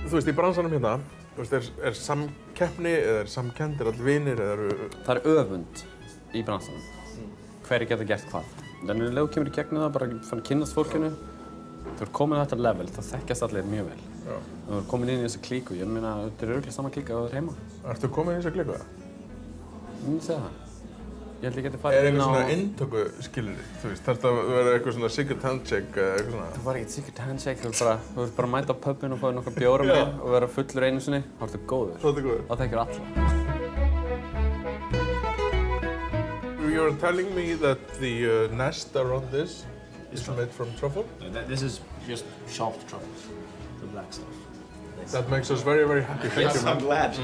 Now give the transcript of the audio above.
þú veist, í bransanum hérna, þú veist, er samkeppni eða er samkennd, allir vinir eða eru... Það öfund í bransanum. Hverjir geta gert hvað. Þannig að ef þú kemur í gegnum það, bara fann að kynnast fólkinu, þú ert komin á þetta level, þá þekkjast allir mjög vel. Já. Þú ert komin inn í þessa klíku, ég meina, þetta örugglega sama klíka ef þú ert heima. Ertu komin í þessa klíku það? Ég myndi segja það. Ég held ég geti farið inn á... Er eitthvað svona inntöku skilyrði? Þú veist, þarf það að vera eitthvað svona secret handshake eða eitthvað svona? Það var ekkert secret handshake, þú ert bara að mæta á pubin og fá nokkra bjóra með og vera fullur einu sinni, þá ertu góður. Þá ertu góður? Það þekkir alla. You're telling me that the nest around this is made from truffle? This is just chopped truffles, the black stuff. That makes us very, very happy. Thank you, man. I'm glad.